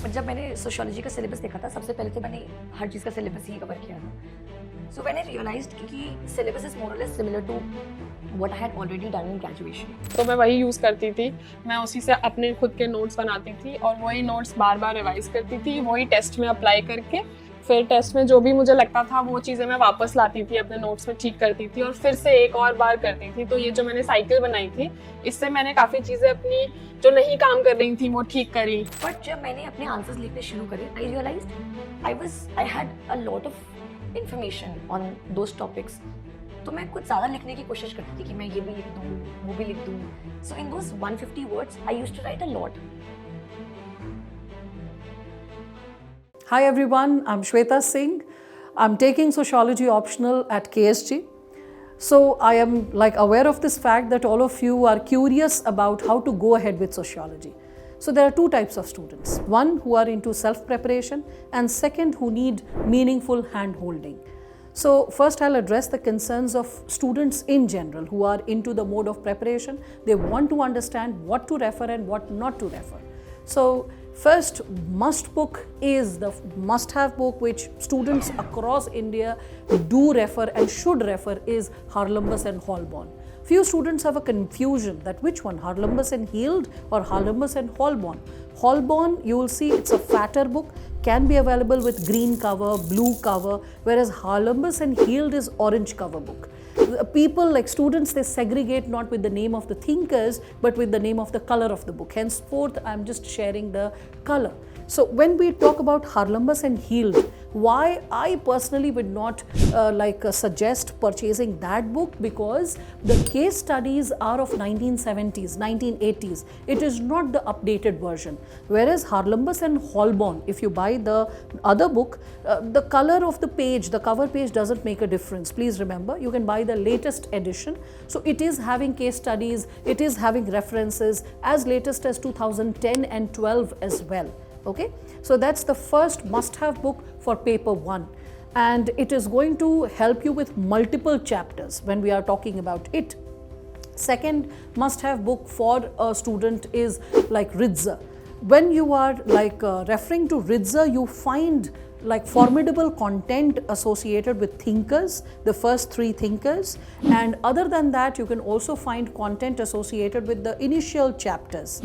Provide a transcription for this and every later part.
But जब मैंने sociology का सिलेबस देखा था, सबसे पहले तो मैंने हर चीज़ का सिलेबस ही कवर किया था. So when I realized कि syllabus is more or less similar to what I had already done in graduation. तो मैं वही यूज़ करती थी, मैं उसी से अपने खुद के नोट्स बनाती थी और वही नोट्स बार बार रिवाइज करती थी, वही टेस्ट में अप्लाई करके फिर टेस्ट में जो भी मुझे लगता था वो चीज़ें मैं वापस लाती थी, अपने नोट्स में ठीक करती थी और फिर से एक और बार करती थी. तो ये जो मैंने साइकिल बनाई थी, इससे मैंने काफ़ी चीज़ें अपनी जो नहीं काम कर रही थी वो ठीक करी. बट जब मैंने अपने आंसर्स लिखने शुरू करे, I realized I had a lot of information on those topics. तो मैं कुछ ज़्यादा लिखने की कोशिश करती थी कि मैं ये भी लिख दूँ, वो भी लिख दूँ. So in those 150 words, I used to write a lot. Hi everyone, I'm Shweta Singh. I'm taking sociology optional at KSG. So I am aware of this fact that all of you are curious about how to go ahead with sociology. So there are two types of students. One who are into self-preparation and second who need meaningful hand-holding. So first I'll address the concerns of students in general who are into the mode of preparation. They want to understand what to refer and what not to refer. So first must book is the must-have book which students across India do refer and should refer is Harlambus and Holborn. Few students have a confusion that which one, Harlambus and Heald or Harlambus and Holborn. Holborn, you will see it's a fatter book, can be available with green cover, blue cover, whereas Harlambus and Heald is orange cover book. People like students, they segregate not with the name of the thinkers but with the name of the color of the book. Henceforth, I'm just sharing the color. So when we talk about Harlambus and Heald, why I personally would not suggest purchasing that book, because the case studies are of 1970s, 1980s. It is not the updated version. Whereas Harlambus and Holborn, if you buy the other book, the color of the page, the cover page doesn't make a difference. Please remember, you can buy the latest edition. So it is having case studies, it is having references as latest as 2010 and 12 as well. Okay, so that's the first must-have book for paper 1, and it is going to help you with multiple chapters when we are talking about it. Second must-have book for a student is like Ritzer. When you are referring to Ritzer, you find formidable content associated with thinkers, the first 3 thinkers, and other than that you can also find content associated with the initial chapters.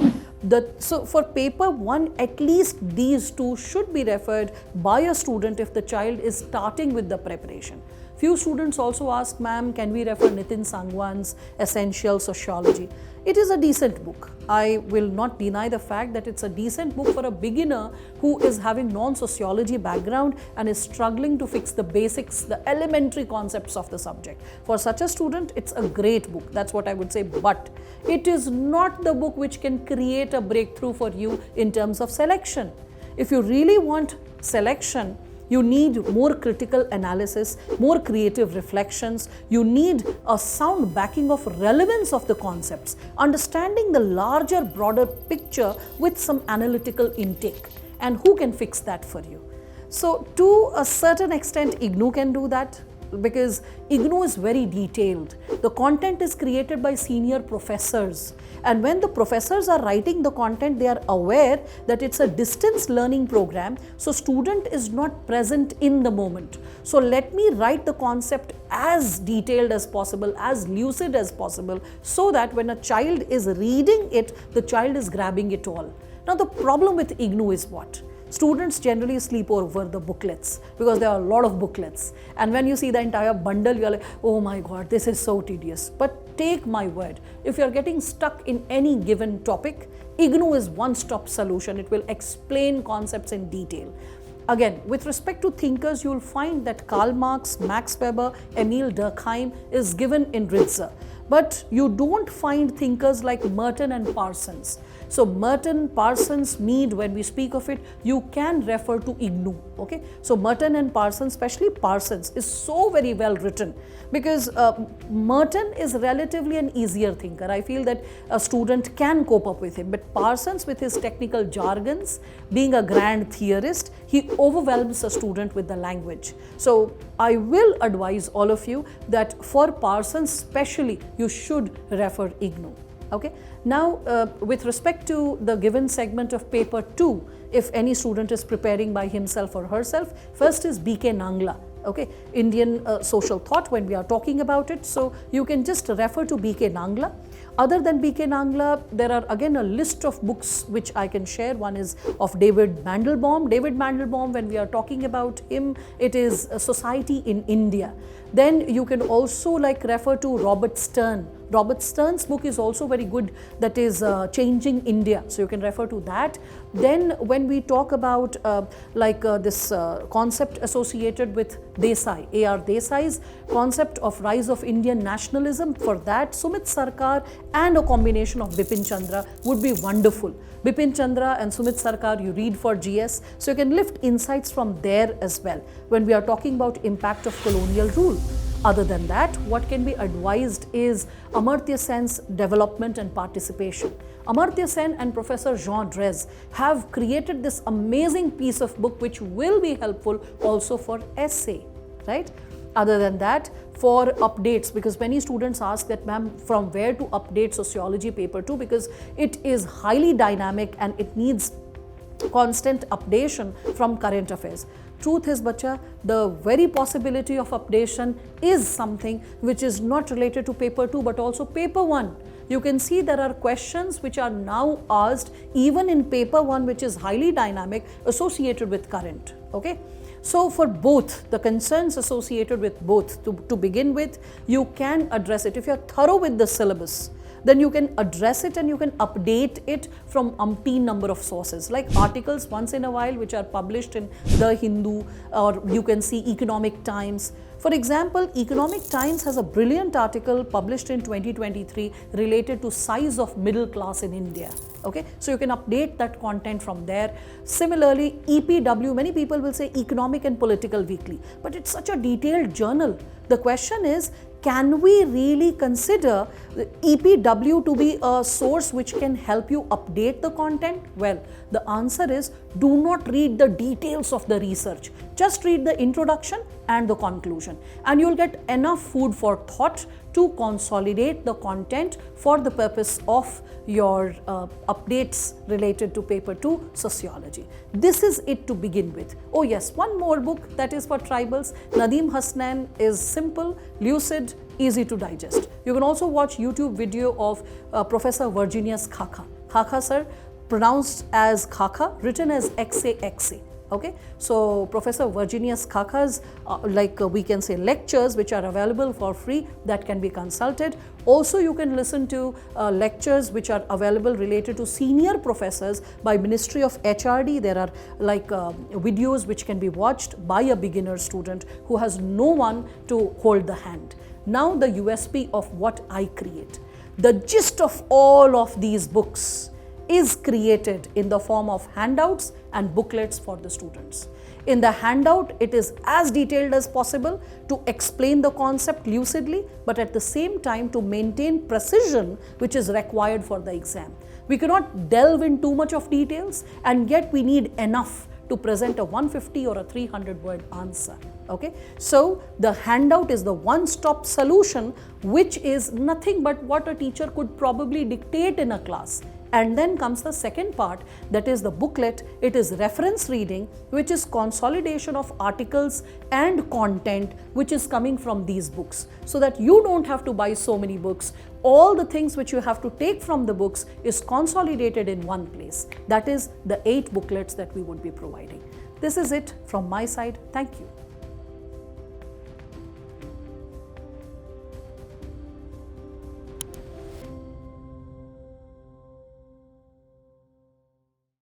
So for paper 1, at least these 2 should be referred by a student if the child is starting with the preparation. Few students also ask, ma'am, can we refer Nitin Sangwan's Essential Sociology? It is a decent book. I will not deny the fact that it's a decent book for a beginner who is having non-sociology background and is struggling to fix the basics, the elementary concepts of the subject. For such a student, it's a great book. That's what I would say. But it is not the book which can create a breakthrough for you in terms of selection. If you really want selection, you need more critical analysis, more creative reflections. You need a sound backing of relevance of the concepts, understanding the larger, broader picture with some analytical intake. And who can fix that for you? So to a certain extent, IGNOU can do that, because IGNOU is very detailed. The content is created by senior professors, and when the professors are writing the content, they are aware that it's a distance learning program, so student is not present in the moment. So let me write the concept as detailed as possible, as lucid as possible, so that when a child is reading it, the child is grabbing it all. Now the problem with IGNOU is what? Students generally sleep over the booklets because there are a lot of booklets, and when you see the entire bundle, you're like, oh my god, this is so tedious. But take my word, if you're getting stuck in any given topic, IGNOU is one-stop solution. It will explain concepts in detail. Again, with respect to thinkers, you'll find that Karl Marx, Max Weber, Emil Durkheim is given in Ritzer. But you don't find thinkers like Merton and Parsons. So Merton, Parsons, Mead, when we speak of it, you can refer to IGNOU. Okay, so Merton and Parsons, especially Parsons, is so very well written, because Merton is relatively an easier thinker. I feel that a student can cope up with him, but Parsons, with his technical jargons, being a grand theorist, he overwhelms a student with the language. So I will advise all of you that for Parsons especially, you should refer IGNOU. Okay. Now, with respect to the given segment of paper 2, if any student is preparing by himself or herself. First is B.K. Nangla, okay, Indian social thought when we are talking about it. So you can just refer to B.K. Nangla. Other than B.K. Nangla, there are again a list of books which I can share. One is of David Mandelbaum. David Mandelbaum, when we are talking about him, it is Society in India. Then you can also like refer to Robert Stern. Robert Stern's book is also very good, that is Changing India. So you can refer to that. Then when we talk about this concept associated with Desai, A.R. Desai's concept of rise of Indian nationalism, for that Sumit Sarkar and a combination of Bipin Chandra would be wonderful. Bipin Chandra and Sumit Sarkar you read for GS, so you can lift insights from there as well when we are talking about impact of colonial rule. Other than that, what can be advised is Amartya Sen's development and participation. Amartya Sen and Professor Jean Drèze have created this amazing piece of book which will be helpful also for essay, right? Other than that, for updates, because many students ask that, ma'am, from where to update sociology paper 2, because it is highly dynamic and it needs constant updation from current affairs. Truth is, bacha, the very possibility of updation is something which is not related to paper 2 but also paper 1. You can see there are questions which are now asked even in paper 1, which is highly dynamic, associated with current. Okay. So for both, the concerns associated with both, to begin with, you can address it. If you are thorough with the syllabus, then you can address it and you can update it from umpteen number of sources, like articles once in a while which are published in The Hindu, or you can see Economic Times. For example, Economic Times has a brilliant article published in 2023 related to size of middle class in India. Okay, so you can update that content from there. Similarly, EPW, many people will say Economic and Political Weekly, but it's such a detailed journal. The question is, can we really consider EPW to be a source which can help you update the content? Well, the answer is, do not read the details of the research. Just read the introduction and the conclusion, and you'll get enough food for thought to consolidate the content for the purpose of your updates related to paper 2 sociology. This is it to begin with. Oh yes, one more book that is for tribals. Nadeem Hasnain is simple, lucid, easy to digest. You can also watch YouTube video of Professor Virginius Khaka. Khaka sir, pronounced as Khaka, written as XAXA. Okay, so Professor Virginius Khaka's we can say lectures which are available for free, that can be consulted. Also you can listen to lectures which are available related to senior professors by Ministry of HRD. There are videos which can be watched by a beginner student who has no one to hold the hand. Now the USP of what I create. The gist of all of these books is created in the form of handouts and booklets for the students. In the handout, it is as detailed as possible to explain the concept lucidly, but at the same time to maintain precision which is required for the exam. We cannot delve in too much of details, and yet we need enough to present a 150 or a 300 word answer. Okay, so the handout is the one-stop solution, which is nothing but what a teacher could probably dictate in a class. And then comes the second part, that is the booklet. It is reference reading, which is consolidation of articles and content which is coming from these books, so that you don't have to buy so many books. All the things which you have to take from the books is consolidated in one place. That is the 8 booklets that we would be providing. This is it from my side. Thank you.